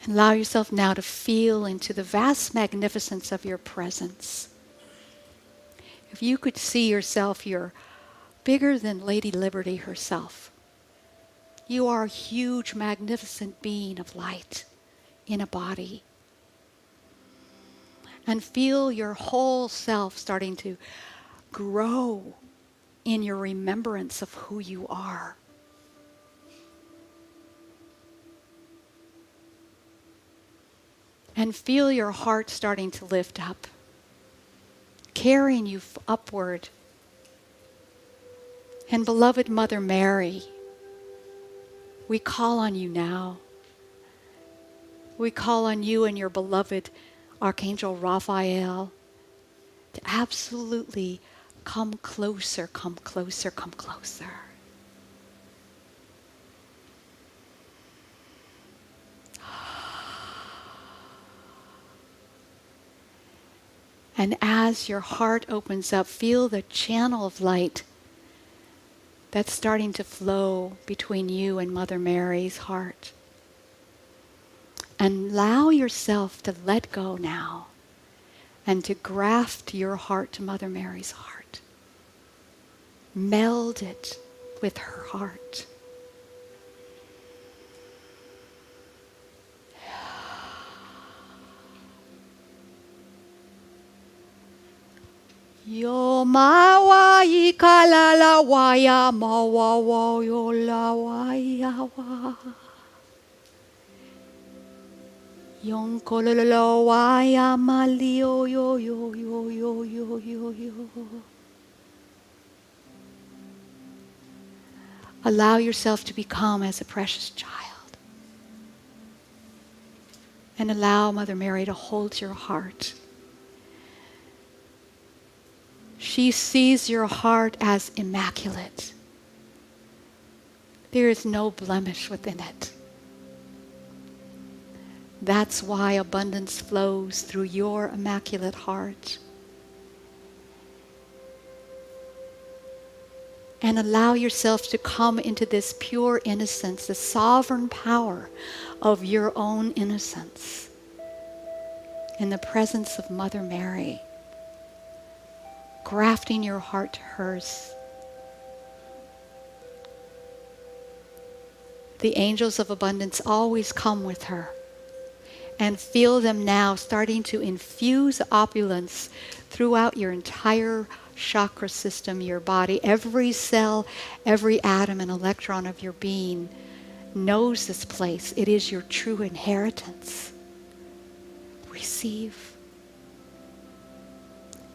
Allow yourself now to feel into the vast magnificence of your presence. If you could see yourself, you're bigger than Lady Liberty herself. You are a huge, magnificent being of light in a body. And feel your whole self starting to grow in your remembrance of who you are. And feel your heart starting to lift up, carrying you upward. And beloved Mother Mary, we call on you now. We call on you and your beloved Archangel Raphael to absolutely come closer, come closer, come closer. And as your heart opens up, feel the channel of light that's starting to flow between you and Mother Mary's heart. And allow yourself to let go now and to graft your heart to Mother Mary's heart. Meld it with her heart. Yo ma wa yi ka la wa ya ma wa yo la wa ya wa. Yon kololo waya malio yo yo yo yo yo yo yo. Allow yourself to become as a precious child. And allow Mother Mary to hold your heart. She sees your heart as immaculate. There is no blemish within it. That's why abundance flows through your immaculate heart. And allow yourself to come into this pure innocence, the sovereign power of your own innocence in the presence of Mother Mary, grafting your heart to hers. The angels of abundance always come with her. And feel them now starting to infuse opulence throughout your entire chakra system, your body. Every cell, every atom and electron of your being knows this place. It is your true inheritance. Receive.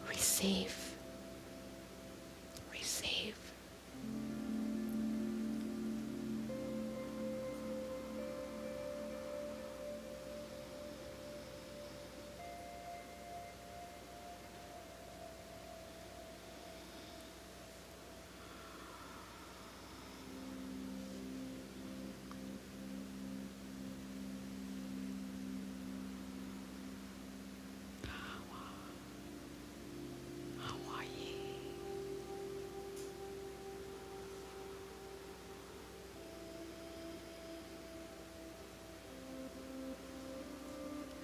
Receive. Receive.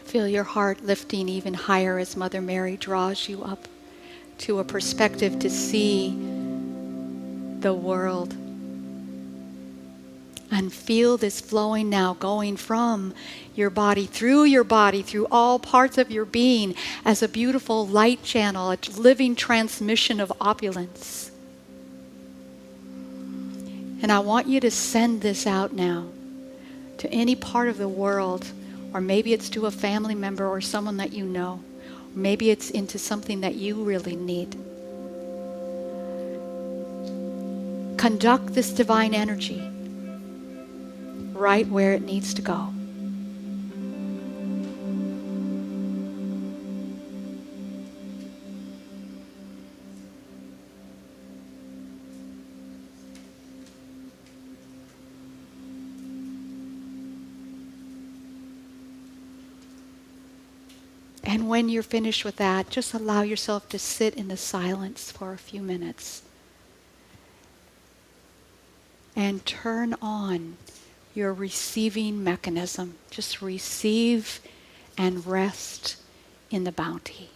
Feel your heart lifting even higher as Mother Mary draws you up to a perspective to see the world. And feel this flowing now, going from your body, through all parts of your being as a beautiful light channel, a living transmission of opulence. And I want you to send this out now to any part of the world. Or maybe it's to a family member or someone that you know. Maybe it's into something that you really need. Conduct this divine energy right where it needs to go. And when you're finished with that, just allow yourself to sit in the silence for a few minutes. And turn on your receiving mechanism. Just receive and rest in the bounty.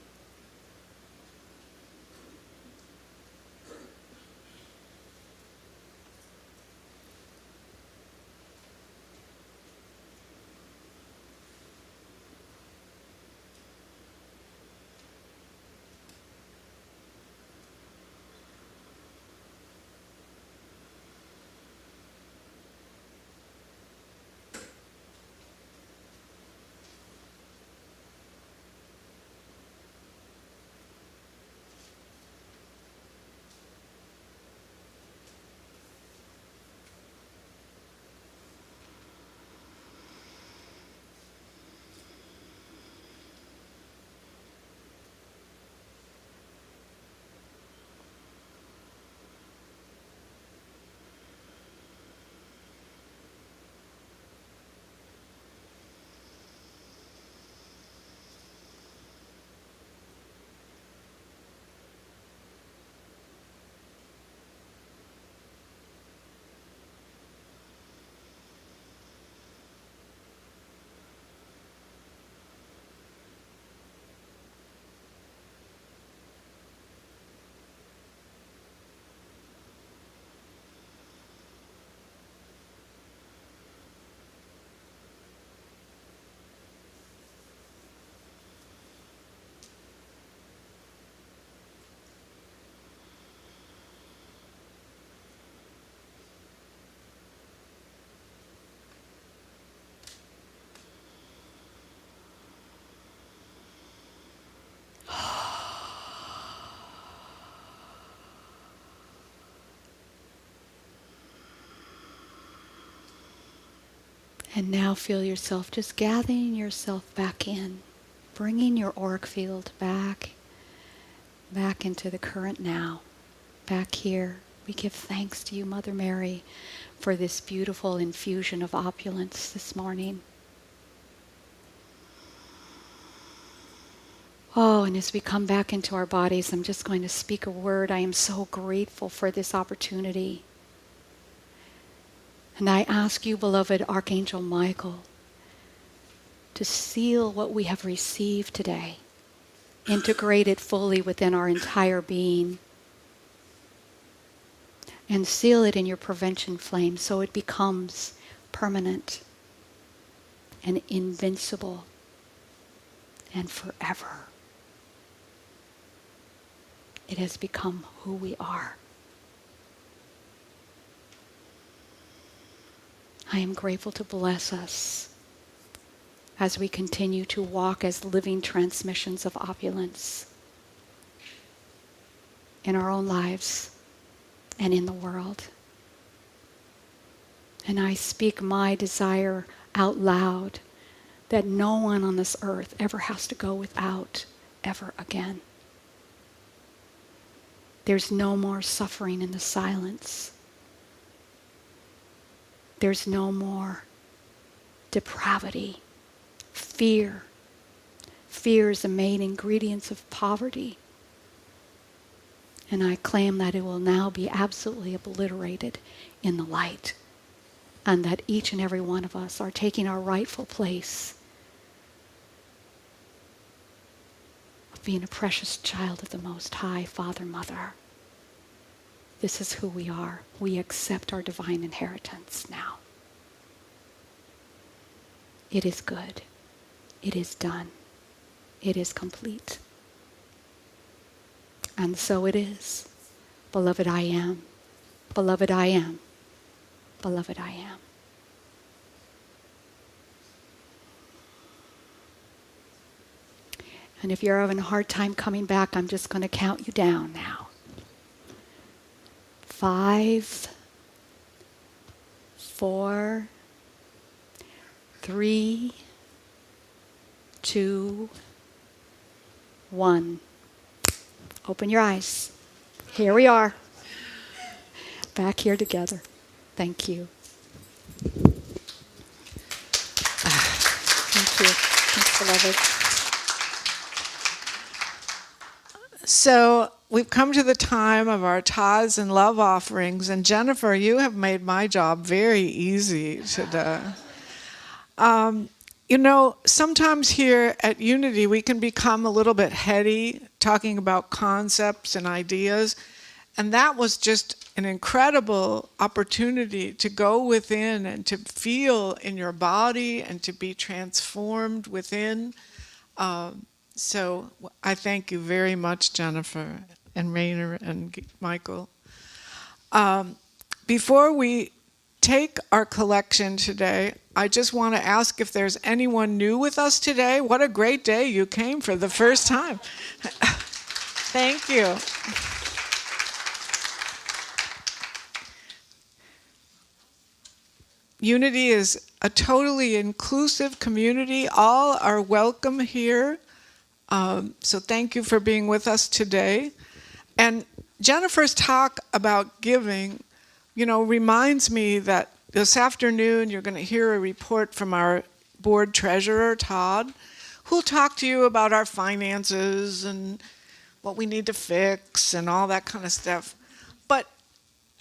And now feel yourself just gathering yourself back in, bringing your auric field back into the current now, back here. We give thanks to you, Mother Mary, for this beautiful infusion of opulence this morning. Oh, and as we come back into our bodies, I'm just going to speak a word. I am so grateful for this opportunity. And I ask you, beloved Archangel Michael, to seal what we have received today, integrate it fully within our entire being, and seal it in your prevention flame so it becomes permanent and invincible and forever. It has become who we are. I am grateful to bless us as we continue to walk as living transmissions of opulence in our own lives and in the world. And I speak my desire out loud that no one on this earth ever has to go without ever again. There's no more suffering in the silence. There's no more depravity, fear. Fear is the main ingredient of poverty. And I claim that it will now be absolutely obliterated in the light, and that each and every one of us are taking our rightful place of being a precious child of the Most High, Father, Mother. This is who we are. We accept our divine inheritance now. It is good. It is done. It is complete. And so it is. Beloved, I am. Beloved, I am. Beloved, I am. And if you're having a hard time coming back, I'm just going to count you down now. 5, 4, 3, 2, 1. Open your eyes. Here we are. Back here together. Thank you. Thank you. Thanks, beloved. So we've come to the time of our tithes and love offerings, and Jennifer, you have made my job very easy today. You know, sometimes here at Unity we can become a little bit heady, talking about concepts and ideas, and that was just an incredible opportunity to go within and to feel in your body and to be transformed within. So I thank you very much, Jennifer and Rainer and Michael. Before we take our collection today, I just want to ask if there's anyone new with us today. What a great day you came for the first time. Thank you. Unity is a totally inclusive community. All are welcome here. So thank you for being with us today. And Jennifer's talk about giving, you know, reminds me that this afternoon you're going to hear a report from our board treasurer, Todd, who'll talk to you about our finances and what we need to fix and all that kind of stuff. But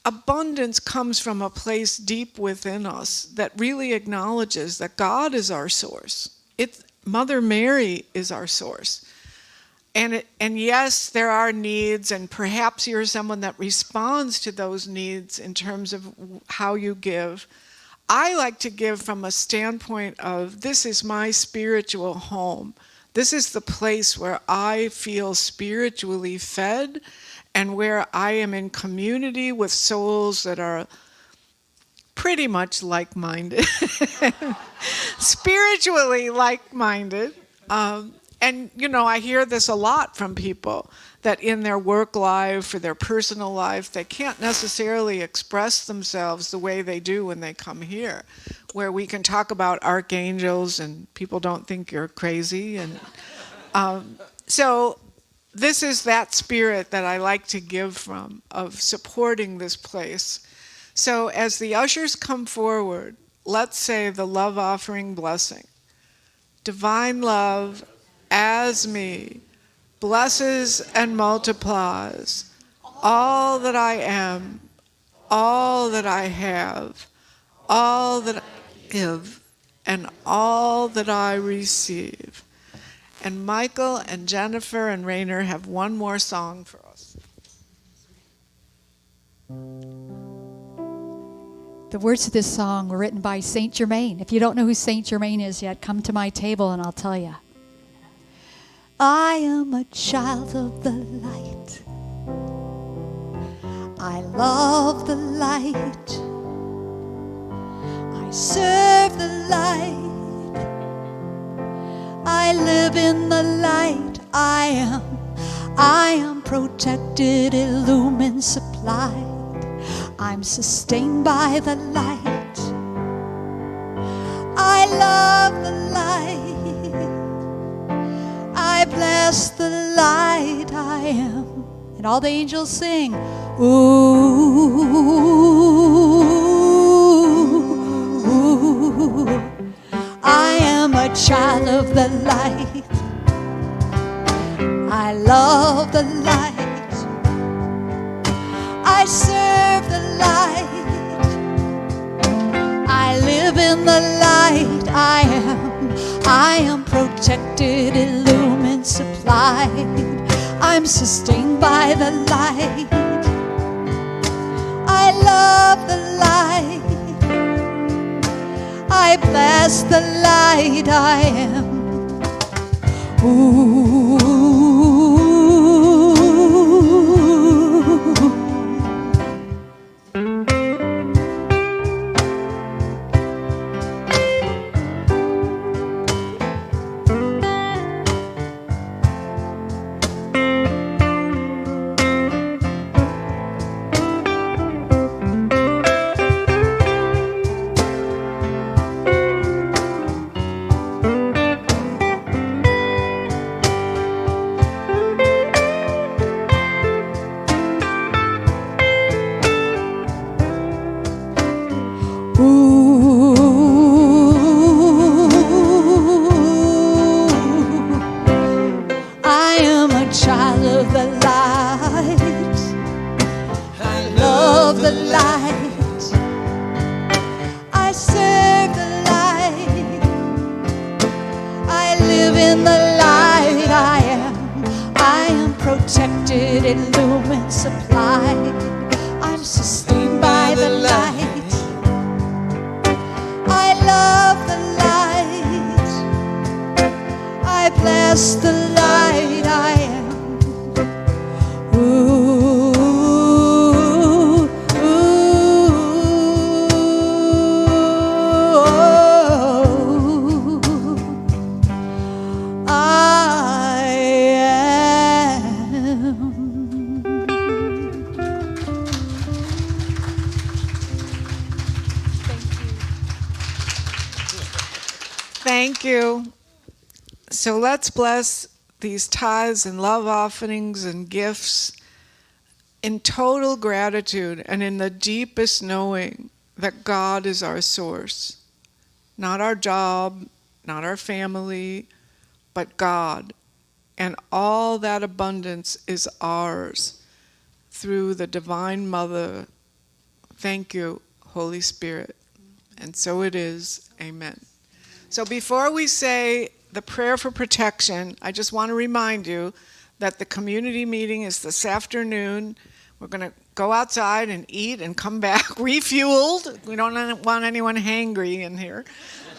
abundance comes from a place deep within us that really acknowledges that God is our source. Mother Mary is our source. And yes, there are needs, and perhaps you're someone that responds to those needs in terms of how you give. I like to give from a standpoint of, this is my spiritual home. This is the place where I feel spiritually fed and where I am in community with souls that are pretty much like-minded, spiritually like-minded. And, you know, I hear this a lot from people, that in their work life or their personal life, they can't necessarily express themselves the way they do when they come here, where we can talk about archangels and people don't think you're crazy. And so this is that spirit that I like to give from, of supporting this place. So as the ushers come forward, let's say the love offering blessing. Divine love as me blesses and multiplies all that I am, all that I have, all that I give, and all that I receive. And Michael and Jennifer and Rainer have one more song for us. The words of this song were written by Saint Germain. If you don't know who Saint Germain is yet, come to my table and I'll tell you. I am a child of the light. I love the light. I serve the light. I live in the light. I am protected, illumined, supplied. I'm sustained by the light. I love the light. I bless the light. I am. And all the angels sing, ooh, ooh. I am a child of the light. I love the light. I serve the light. I live in the light. I am protected, illumined, supplied. I'm sustained by the light. I love the light. I bless the light. I am. Ooh. Thank you. So let's bless these tithes and love offerings and gifts in total gratitude and in the deepest knowing that God is our source. Not our job, not our family, but God. And all that abundance is ours through the Divine Mother. Thank you, Holy Spirit. And so it is. Amen. So before we say the prayer for protection, I just want to remind you that the community meeting is this afternoon. We're going to go outside and eat and come back refueled. We don't want anyone hangry in here.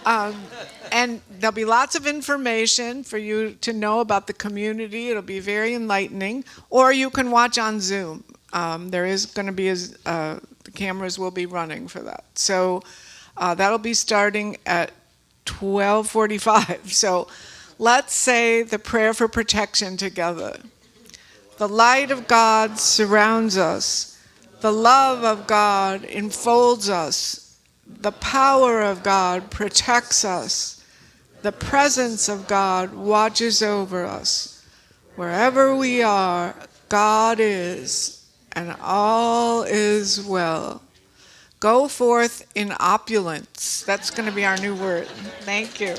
And there'll be lots of information for you to know about the community. It'll be very enlightening. Or you can watch on Zoom. There is going to be, the cameras will be running for that. So that'll be starting at 12:45. So let's say the prayer for protection together. The light of God surrounds us. The love of God enfolds us. The power of God protects us. The presence of God watches over us. Wherever we are, God is, and all is well. Go forth in opulence. That's going to be our new word. Thank you.